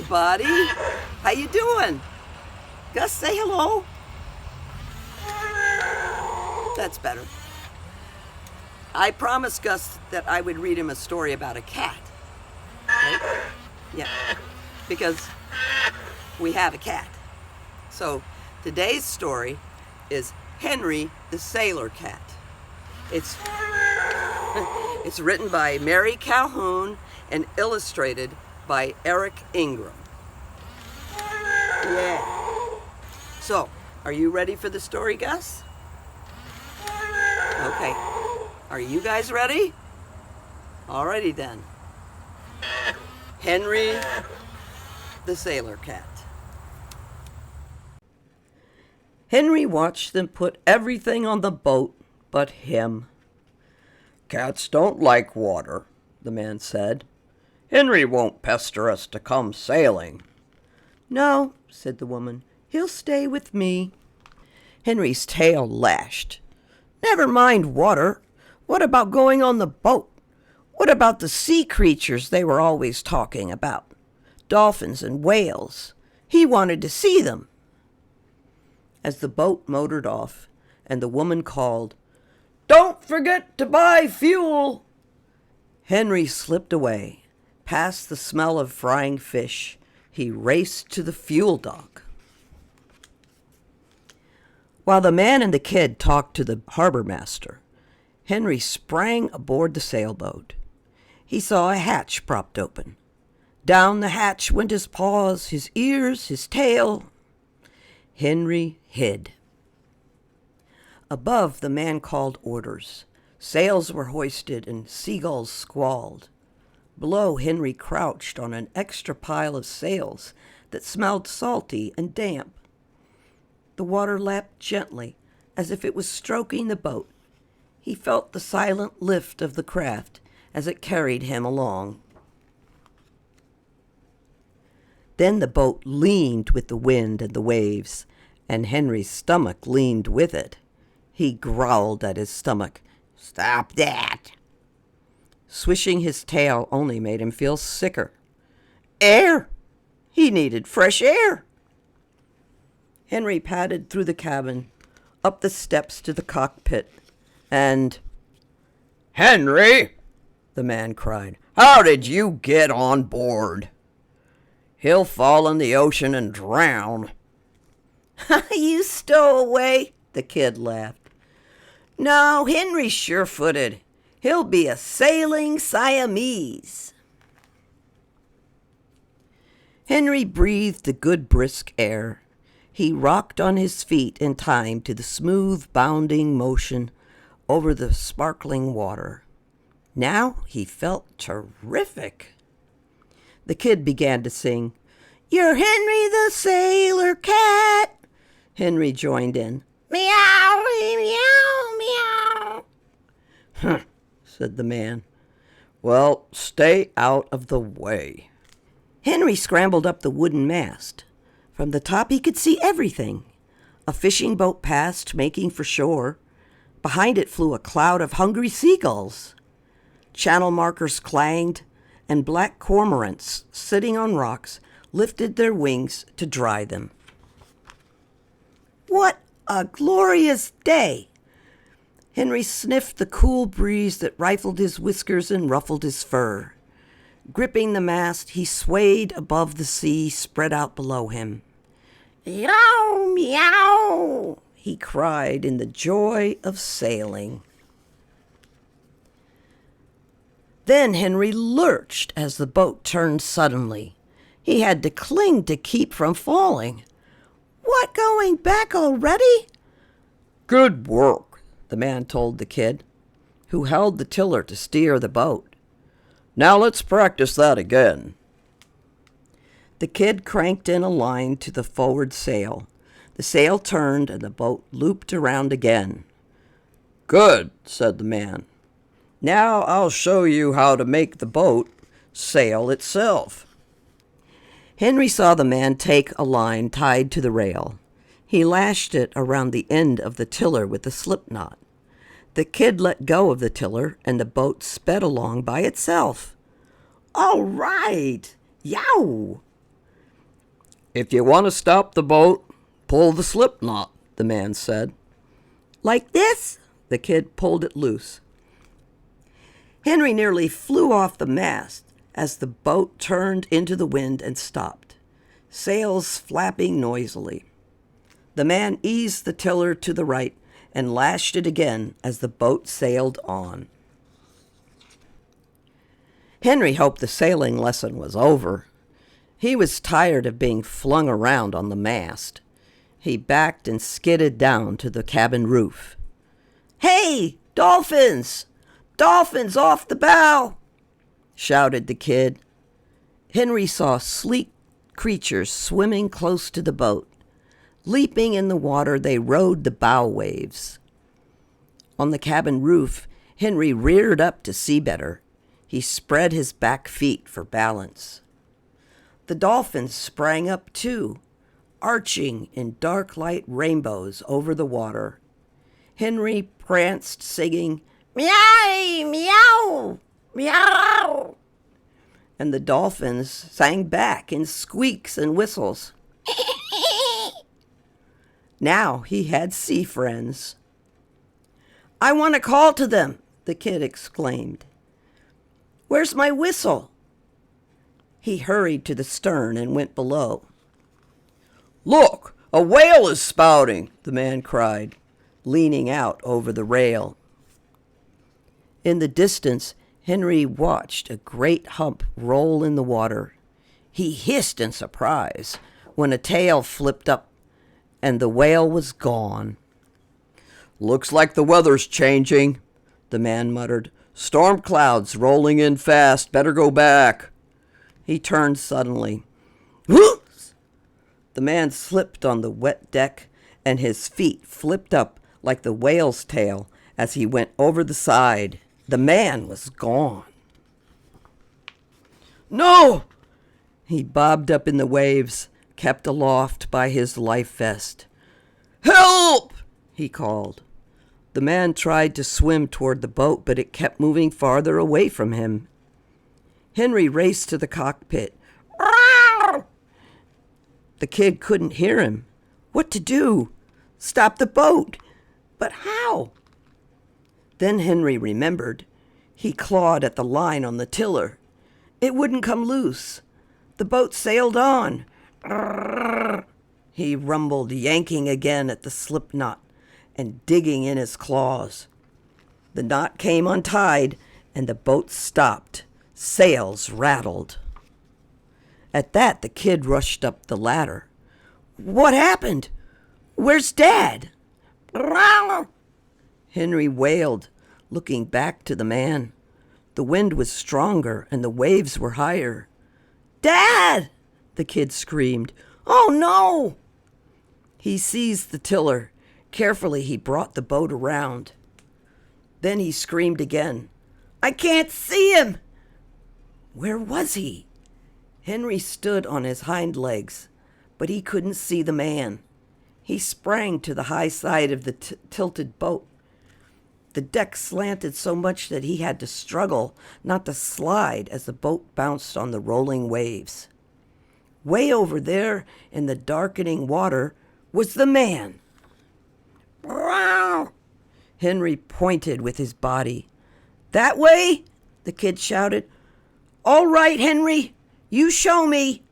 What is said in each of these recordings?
buddy. How you doing? Gus, say hello. That's better. I promised Gus that I would read him a story about a cat. Right? Yeah, because we have a cat. So today's story is Henry the Sailor Cat. It's written by Mary Calhoun and illustrated by Eric Ingram. Yeah. So, are you ready for the story, Gus? Okay. Are you guys ready? Alrighty then. Henry the Sailor Cat. Henry watched them put everything on the boat but him. "Cats don't like water," the man said. "Henry won't pester us to come sailing." "No," said the woman, "he'll stay with me." Henry's tail lashed. "Never mind water. What about going on the boat? What about the sea creatures they were always talking about? Dolphins and whales. He wanted to see them." As the boat motored off and the woman called, "Don't forget to buy fuel," Henry slipped away. Past the smell of frying fish, he raced to the fuel dock. While the man and the kid talked to the harbor master, Henry sprang aboard the sailboat. He saw a hatch propped open. Down the hatch went his paws, his ears, his tail. Henry hid. Above, the man called orders. Sails were hoisted and seagulls squalled. Below, Henry crouched on an extra pile of sails that smelled salty and damp. The water lapped gently, as if it was stroking the boat. He felt the silent lift of the craft as it carried him along. Then the boat leaned with the wind and the waves, and Henry's stomach leaned with it. He growled at his stomach, "Stop that!" Swishing his tail only made him feel sicker. Air! He needed fresh air. Henry padded through the cabin, up the steps to the cockpit, and... "Henry!" the man cried. "How did you get on board?" "He'll fall in the ocean and drown." "You stowaway," the kid laughed. "No, Henry's sure-footed. He'll be a sailing Siamese." Henry breathed the good brisk air. He rocked on his feet in time to the smooth bounding motion over the sparkling water. Now he felt terrific. The kid began to sing, "You're Henry the Sailor Cat." Henry joined in. "Meow, meow, meow." "Huh," said the man. "Well, stay out of the way." Henry scrambled up the wooden mast. From the top he could see everything. A fishing boat passed, making for shore. Behind it flew a cloud of hungry seagulls. Channel markers clanged, and black cormorants, sitting on rocks, lifted their wings to dry them. What a glorious day! Henry sniffed the cool breeze that rifled his whiskers and ruffled his fur. Gripping the mast, he swayed above the sea spread out below him. "Meow, meow," he cried in the joy of sailing. Then Henry lurched as the boat turned suddenly. He had to cling to keep from falling. "What, going back already?" "Good work," the man told the kid, who held the tiller to steer the boat. "Now let's practice that again." The kid cranked in a line to the forward sail. The sail turned and the boat looped around again. "Good," said the man. "Now I'll show you how to make the boat sail itself." Henry saw the man take a line tied to the rail. He lashed it around the end of the tiller with a slip knot. The kid let go of the tiller, and the boat sped along by itself. "All right! Yow!" "If you want to stop the boat, pull the slip knot," the man said. "Like this?" The kid pulled it loose. Henry nearly flew off the mast as the boat turned into the wind and stopped, sails flapping noisily. The man eased the tiller to the right and lashed it again as the boat sailed on. Henry hoped the sailing lesson was over. He was tired of being flung around on the mast. He backed and skidded down to the cabin roof. "Hey, dolphins! Dolphins off the bow!" shouted the kid. Henry saw sleek creatures swimming close to the boat. Leaping in the water, they rode the bow waves. On the cabin roof, Henry reared up to see better. He spread his back feet for balance. The dolphins sprang up too, arching in dark light rainbows over the water. Henry pranced, singing, "Meow, meow, meow." And the dolphins sang back in squeaks and whistles. Now he had sea friends. "I want to call to them," the kid exclaimed. "Where's my whistle?" He hurried to the stern and went below. "Look, a whale is spouting," the man cried, leaning out over the rail. In the distance, Henry watched a great hump roll in the water. He hissed in surprise when a tail flipped up and the whale was gone. "Looks like the weather's changing," the man muttered. "Storm clouds rolling in fast. Better go back." He turned suddenly. Whoops! The man slipped on the wet deck, and his feet flipped up like the whale's tail as he went over the side. The man was gone. "No!" He bobbed up in the waves, kept aloft by his life vest. "Help!" he called. The man tried to swim toward the boat, but it kept moving farther away from him. Henry raced to the cockpit. "Rawr!" The kid couldn't hear him. What to do? Stop the boat? But how? Then Henry remembered. He clawed at the line on the tiller. It wouldn't come loose. The boat sailed on. "Rawr!" He rumbled, yanking again at the slip knot and digging in his claws. The knot came untied, and the boat stopped. Sails rattled. At that, the kid rushed up the ladder. "What happened? Where's Dad?" "Rawr!" Henry wailed, looking back to the man. The wind was stronger, and the waves were higher. "Dad!" the kid screamed. "Oh, no!" He seized the tiller. Carefully, he brought the boat around. Then he screamed again. "I can't see him!" Where was he? Henry stood on his hind legs, but he couldn't see the man. He sprang to the high side of the tilted boat. The deck slanted so much that he had to struggle not to slide as the boat bounced on the rolling waves. Way over there in the darkening water was the man. "Rawr!" Henry pointed with his body. "That way?" the kid shouted. "All right, Henry, you show me."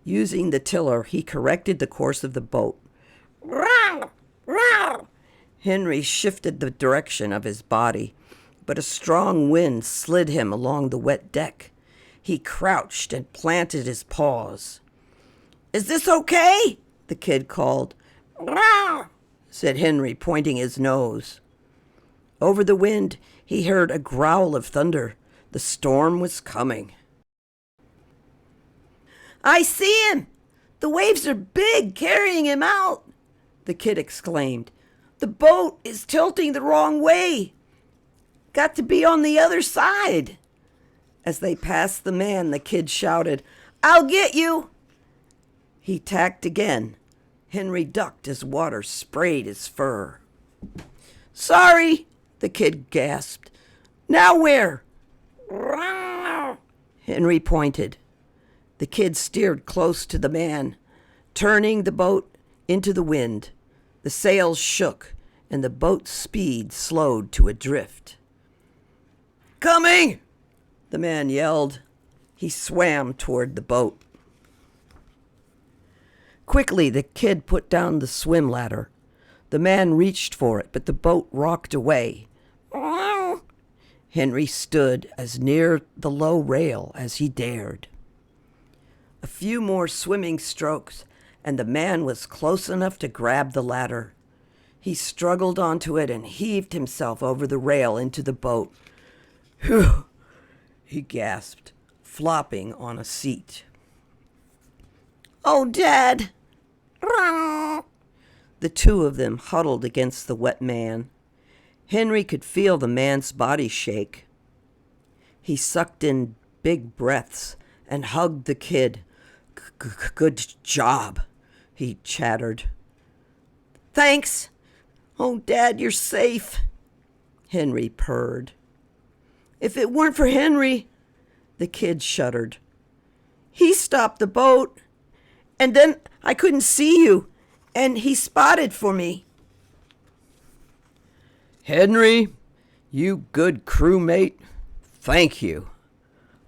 Using the tiller, he corrected the course of the boat. "Rawr! Rawr!" Henry shifted the direction of his body, but a strong wind slid him along the wet deck. He crouched and planted his paws. "Is this okay?" the kid called. "Rawr!" said Henry, pointing his nose. Over the wind, he heard a growl of thunder. The storm was coming. "I see him! The waves are big, carrying him out!" the kid exclaimed. "The boat is tilting the wrong way. Got to be on the other side." As they passed the man, the kid shouted, "I'll get you!" He tacked again. Henry ducked as water sprayed his fur. "Sorry," the kid gasped. "Now where?" "Rawr!" Henry pointed. The kid steered close to the man. turning the boat into the wind. The sails shook, and the boat's speed slowed to a drift. "Coming!" the man yelled. He swam toward the boat. Quickly, the kid put down the swim ladder. The man reached for it, but the boat rocked away. Henry stood as near the low rail as he dared. A few more swimming strokes, and the man was close enough to grab the ladder. He struggled onto it and heaved himself over the rail into the boat. "Whew," he gasped, flopping on a seat. "Oh, Dad!" The two of them huddled against the wet man. Henry could feel the man's body shake. He sucked in big breaths and hugged the kid. "Good job," he chattered. "Thanks. Oh, Dad, you're safe," Henry purred. "If it weren't for Henry," the kid shuddered. "He stopped the boat, and then I couldn't see you, and he spotted for me." "Henry, you good crewmate, thank you.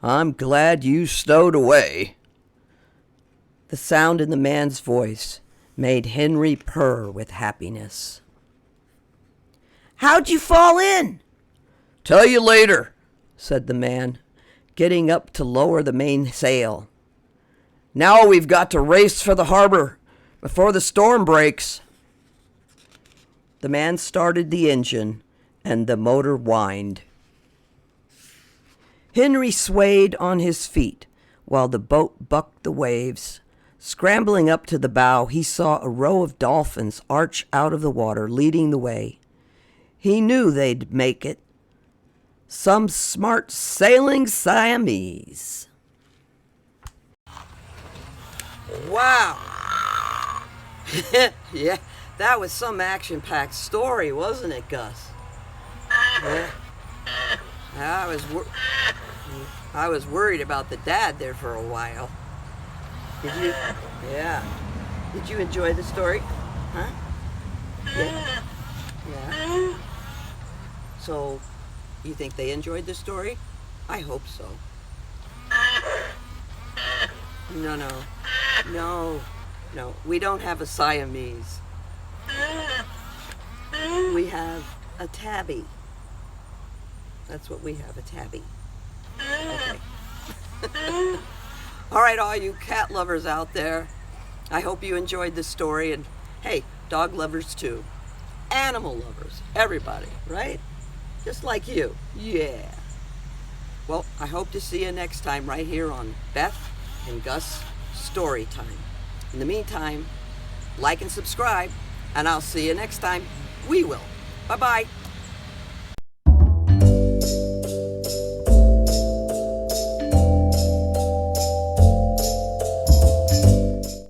I'm glad you stowed away." The sound in the man's voice made Henry purr with happiness. "How'd you fall in?" "Tell you later," said the man, getting up to lower the mainsail. "Now we've got to race for the harbor before the storm breaks." The man started the engine, and the motor whined. Henry swayed on his feet while the boat bucked the waves. Scrambling up to the bow, he saw a row of dolphins arch out of the water, leading the way. He knew they'd make it. Some smart sailing Siamese. Wow. Yeah, that was some action-packed story, wasn't it, Gus? Yeah. I was worried about the dad there for a while. Did you? Yeah. Did you enjoy the story? Huh? Yeah. Yeah. So, you think they enjoyed the story? I hope so. No. We don't have a Siamese. We have a tabby. That's what we have, a tabby. Okay. All right, all you cat lovers out there, I hope you enjoyed this story. And hey, dog lovers too. Animal lovers, everybody, right? Just like you. Yeah. Well, I hope to see you next time right here on Beth and Gus Story Time. In the meantime, like and subscribe, and I'll see you next time. We will. Bye-bye.